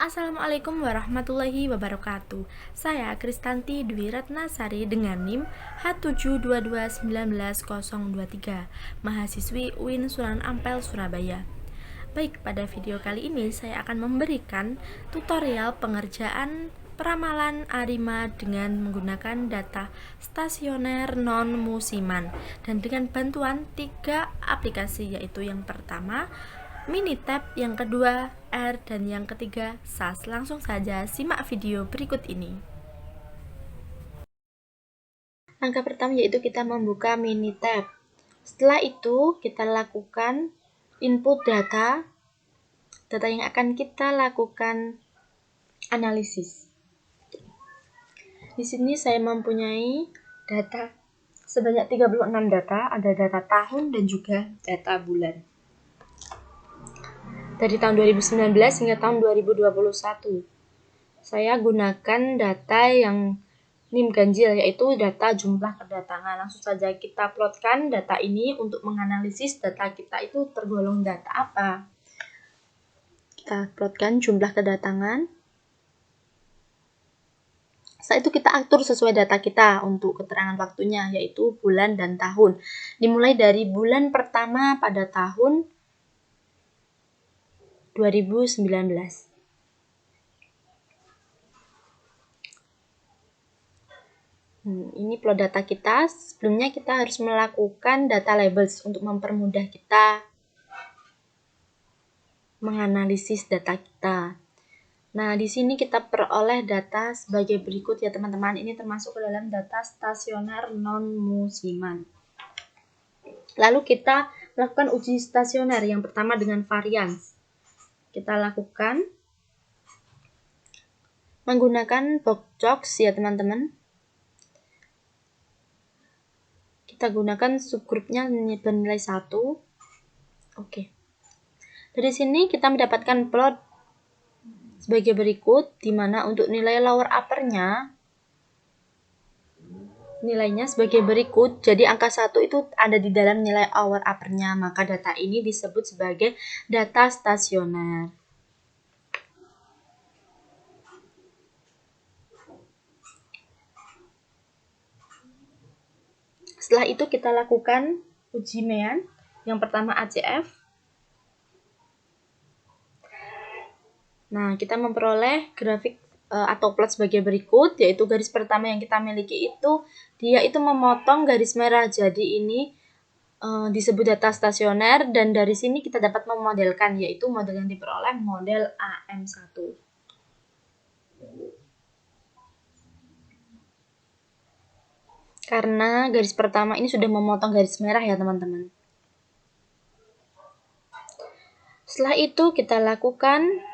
Assalamualaikum warahmatullahi wabarakatuh. Saya Kristanti Dwi Ratnasari dengan NIM H722190023, mahasiswi UIN Sunan Ampel, Surabaya. Baik, pada video kali ini saya akan memberikan tutorial pengerjaan peramalan ARIMA dengan menggunakan data stasioner non-musiman dan dengan bantuan 3 aplikasi, yaitu yang pertama Minitab, yang kedua R, dan yang ketiga SAS. Langsung saja simak video berikut ini. Langkah pertama yaitu kita membuka Minitab. Setelah itu kita lakukan input data yang akan kita lakukan analisis. Di sini saya mempunyai data sebanyak 36 data, ada data tahun dan juga data bulan. Dari tahun 2019 hingga tahun 2021. Saya gunakan data yang NIM ganjil, yaitu data jumlah kedatangan. Langsung saja kita plotkan data ini untuk menganalisis data kita itu tergolong data apa. Kita plotkan jumlah kedatangan. Setelah itu kita atur sesuai data kita untuk keterangan waktunya, yaitu bulan dan tahun. Dimulai dari bulan pertama pada tahun 2019. Ini plot data kita. Sebelumnya kita harus melakukan data labels untuk mempermudah kita menganalisis data kita. Nah, di sini kita peroleh data sebagai berikut ya teman-teman. Ini termasuk ke dalam data stasioner non-musiman. Lalu kita lakukan uji stasioner yang pertama dengan varians. Kita lakukan menggunakan box ya teman-teman. Kita gunakan subgrupnya bernilai 1. Oke. Dari sini kita mendapatkan plot sebagai berikut, di mana untuk nilai lower uppernya nilainya sebagai berikut. Jadi angka 1 itu ada di dalam nilai lower uppernya, maka data ini disebut sebagai data stasioner. Setelah itu kita lakukan uji Mean. Yang pertama ACF. Nah, kita memperoleh grafik atau plot sebagai berikut, yaitu garis pertama yang kita miliki itu dia itu memotong garis merah. Jadi ini disebut data stasioner, dan dari sini kita dapat memodelkan, yaitu model yang diperoleh model AM1. Karena garis pertama ini sudah memotong garis merah ya teman-teman. Setelah itu kita lakukan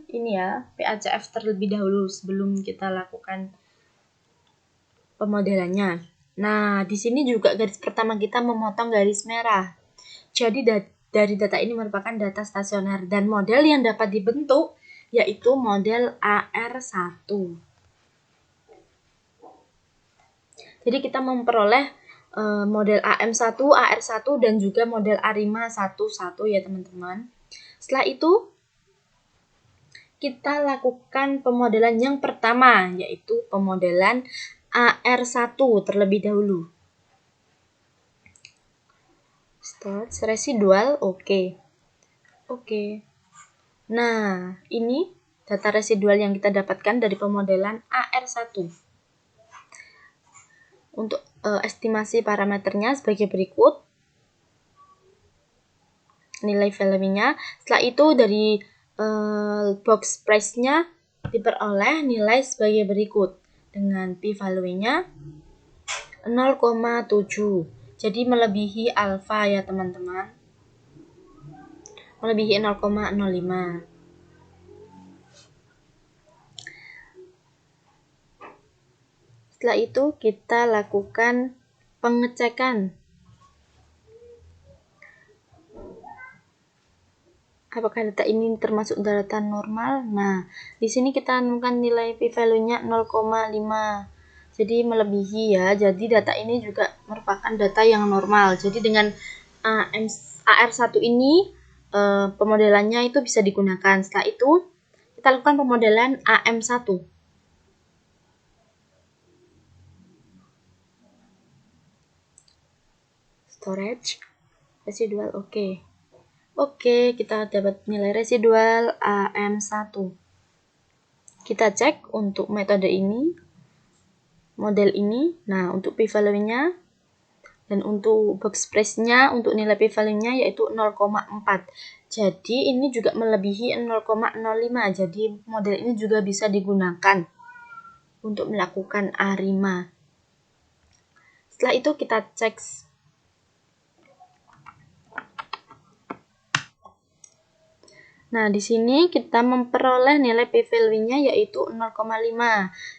ini ya, PACF terlebih dahulu sebelum kita lakukan pemodelannya. Nah, di sini juga garis pertama kita memotong garis merah. Jadi dari data ini merupakan data stasioner, dan model yang dapat dibentuk yaitu model AR1. Jadi kita memperoleh model AM1, AR1, dan juga model ARIMA 11 ya teman-teman. Setelah itu kita lakukan pemodelan yang pertama, yaitu pemodelan AR1 terlebih dahulu. Start residual, oke. Nah, ini data residual yang kita dapatkan dari pemodelan AR1. Untuk estimasi parameternya sebagai berikut. Nilai value-nya. Setelah itu dari box price-nya diperoleh nilai sebagai berikut dengan p-value-nya 0,7. Jadi melebihi alfa ya teman-teman. Melebihi 0,05. Setelah itu kita lakukan pengecekan apakah data ini termasuk data normal? Nah, di sini kita anukan nilai p-value-nya 0,5. Jadi melebihi ya. Jadi data ini juga merupakan data yang normal. Jadi dengan AR1 ini pemodelannya itu bisa digunakan. Setelah itu kita lakukan pemodelan AM1. Storage residual, Oke, kita dapat nilai residual AM1. Kita cek untuk metode ini, model ini. Nah, untuk p-value-nya dan untuk box price-nya, untuk nilai p-value-nya yaitu 0,4. Jadi ini juga melebihi 0,05. Jadi model ini juga bisa digunakan untuk melakukan ARIMA. Setelah itu kita cek. Nah, di sini kita memperoleh nilai p-value-nya yaitu 0,5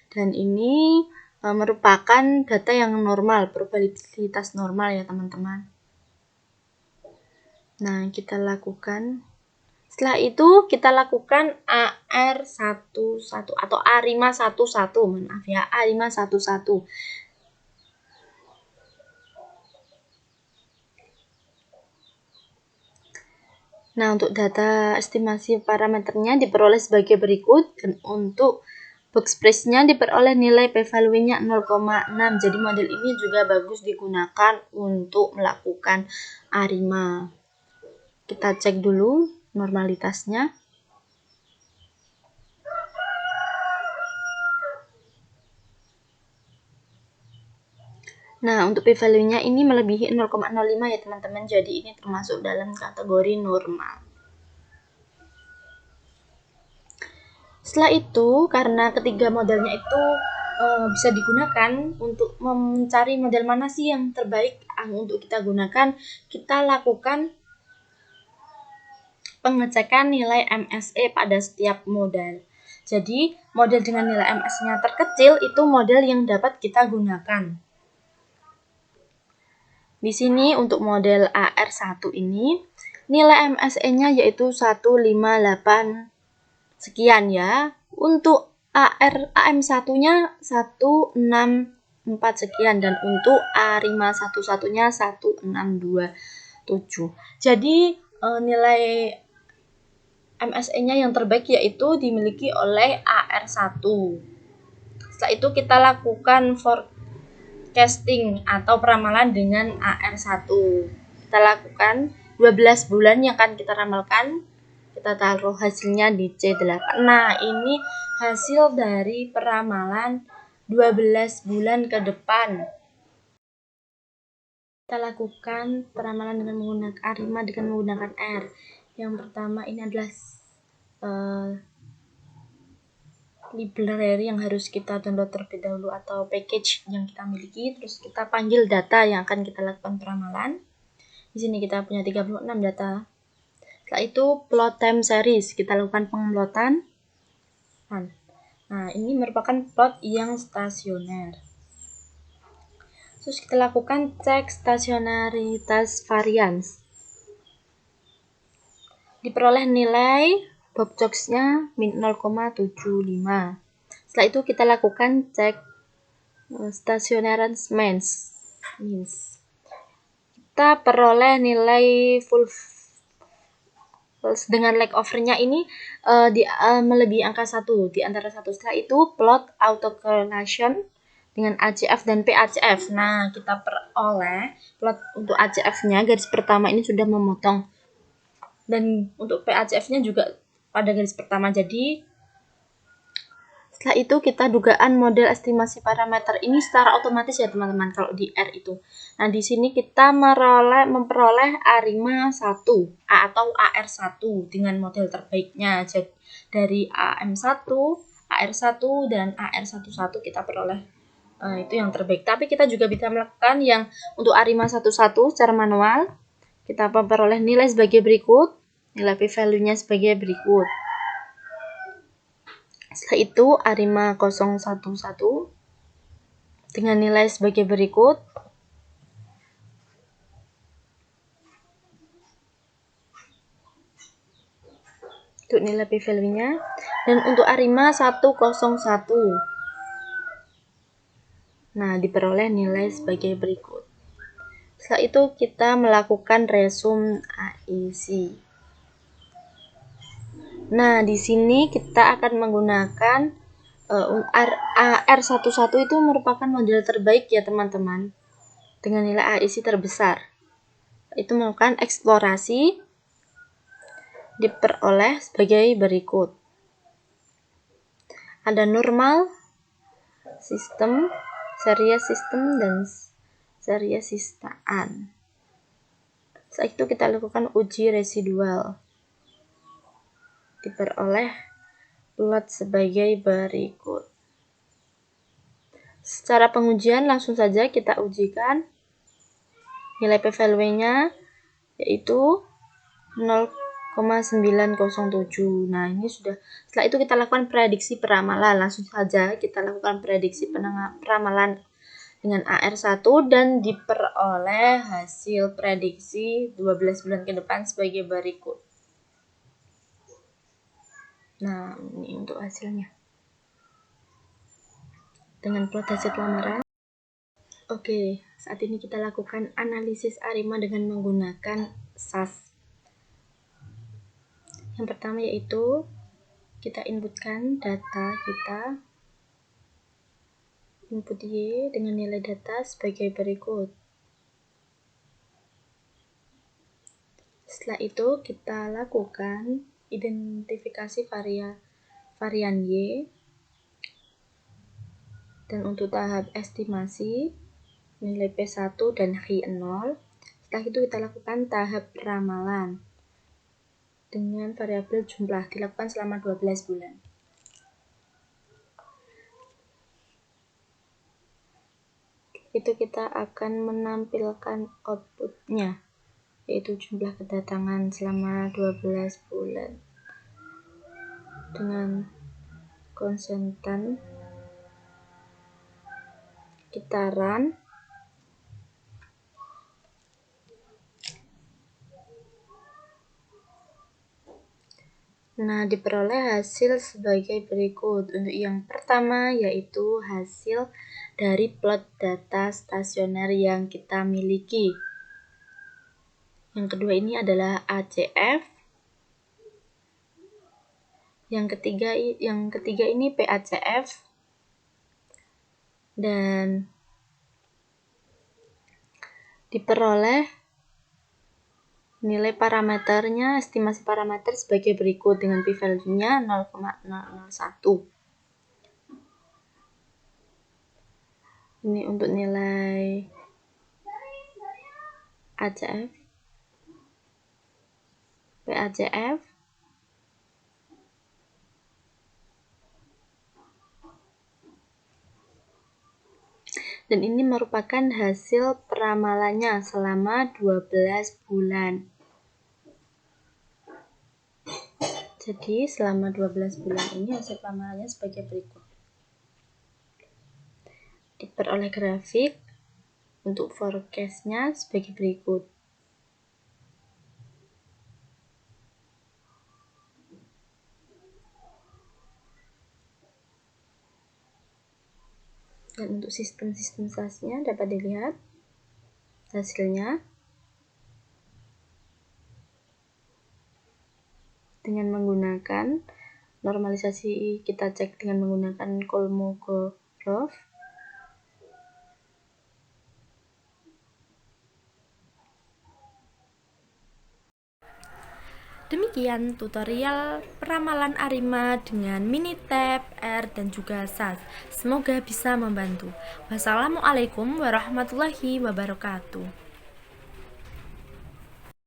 dan ini merupakan data yang normal, probabilitas normal ya teman-teman. Nah, kita lakukan. Setelah itu kita lakukan AR11 atau ARIMA 11, maaf ya, ARIMA 11. Nah, untuk data estimasi parameternya diperoleh sebagai berikut, dan untuk box price-nya diperoleh nilai p-value-nya 0,6. Jadi model ini juga bagus digunakan untuk melakukan ARIMA. Kita cek dulu normalitasnya. Nah, untuk p-value-nya ini melebihi 0,05 ya teman-teman. Jadi ini termasuk dalam kategori normal. Setelah itu, karena ketiga modelnya itu bisa digunakan untuk mencari model mana sih yang terbaik untuk kita gunakan, kita lakukan pengecekan nilai MSE pada setiap model. Jadi, model dengan nilai MS-nya terkecil itu model yang dapat kita gunakan. Di sini untuk model AR1 ini, nilai MSE-nya yaitu 158 sekian ya. Untuk AM1-nya 164 sekian dan untuk ARIMA 11-nya 1627. Jadi nilai MSE-nya yang terbaik yaitu dimiliki oleh AR1. Setelah itu kita lakukan forecasting atau peramalan dengan AR1. Kita lakukan 12 bulan yang akan kita ramalkan. Kita taruh hasilnya di C8. Nah, ini hasil dari peramalan 12 bulan ke depan. Kita lakukan peramalan dengan menggunakan ARIMA dengan menggunakan R. Yang pertama ini adalah library yang harus kita download terlebih dahulu atau package yang kita miliki. Terus kita panggil data yang akan kita lakukan peramalan. Di sini kita punya 36 data. Setelah itu plot time series, kita lakukan pengeplotan. Nah, ini merupakan plot yang stasioner. Terus kita lakukan cek stasionaritas varians. Diperoleh nilai box-nya min 0,75. Setelah itu kita lakukan cek stationarity means. Kita peroleh nilai full dengan lag overnya ini melebihi angka 1 di antara 1. Setelah itu plot autocorrelation dengan ACF dan PACF. Nah, kita peroleh plot untuk ACF-nya garis pertama ini sudah memotong dan untuk PACF-nya juga pada garis pertama. Jadi setelah itu kita dugaan model estimasi parameter ini secara otomatis ya teman-teman kalau di R itu. Nah, di sini kita memperoleh ARIMA 1 atau AR1 dengan model terbaiknya. Jadi dari AM1, AR1 dan AR11 kita peroleh itu yang terbaik. Tapi kita juga bisa melakukan yang untuk ARIMA 11 secara manual. Kita memperoleh nilai sebagai berikut. Nilai p-value-nya sebagai berikut. Setelah itu ARIMA 011 dengan nilai sebagai berikut. untuk nilai p-value-nya. Dan untuk Arima 101. Nah, diperoleh nilai sebagai berikut. Setelah itu kita melakukan resume AIC. Nah, di sini kita akan menggunakan AR11 itu merupakan model terbaik ya teman-teman, dengan nilai AIC terbesar. Itu melakukan eksplorasi, diperoleh sebagai berikut. Ada normal, sistem, series sistem, dan series sistaan. Setelah itu kita lakukan uji residual. Diperoleh plot sebagai berikut. Secara pengujian langsung saja kita ujikan nilai p-value-nya yaitu 0,907. Nah, ini sudah. Setelah itu kita lakukan prediksi peramalan. Langsung saja kita lakukan prediksi peramalan dengan AR1 dan diperoleh hasil prediksi 12 bulan ke depan sebagai berikut. Nah, ini untuk hasilnya. Dengan plot hasil lamaran. Oke, saat ini kita lakukan analisis Arima dengan menggunakan SAS. Yang pertama yaitu kita inputkan data kita, input Y dengan nilai data sebagai berikut. Setelah itu kita lakukan identifikasi varian Y, dan untuk tahap estimasi nilai P1 dan Hi0. Setelah itu kita lakukan tahap ramalan dengan variabel jumlah, dilakukan selama 12 bulan. Itu kita akan menampilkan outputnya, yaitu jumlah kedatangan selama 12 bulan dengan konstantan kita run. Nah, diperoleh hasil sebagai berikut. Untuk yang pertama yaitu hasil dari plot data stasioner yang kita miliki. Yang kedua ini adalah ACF. Yang ketiga ini PACF. Dan diperoleh nilai parameternya, estimasi parameter sebagai berikut dengan p-value-nya 0,001. Ini untuk nilai ACF, PACF, dan ini merupakan hasil peramalannya selama 12 bulan. Jadi selama 12 bulan ini hasil peramalannya sebagai berikut. Diperoleh grafik untuk forecast-nya sebagai berikut. Dan untuk sistem-sistem SAS-nya dapat dilihat hasilnya dengan menggunakan normalisasi. Kita cek dengan menggunakan Kolmogorov. Demikian tutorial peramalan Arima dengan Minitab, R, dan juga SAS. Semoga bisa membantu. Wassalamualaikum warahmatullahi wabarakatuh.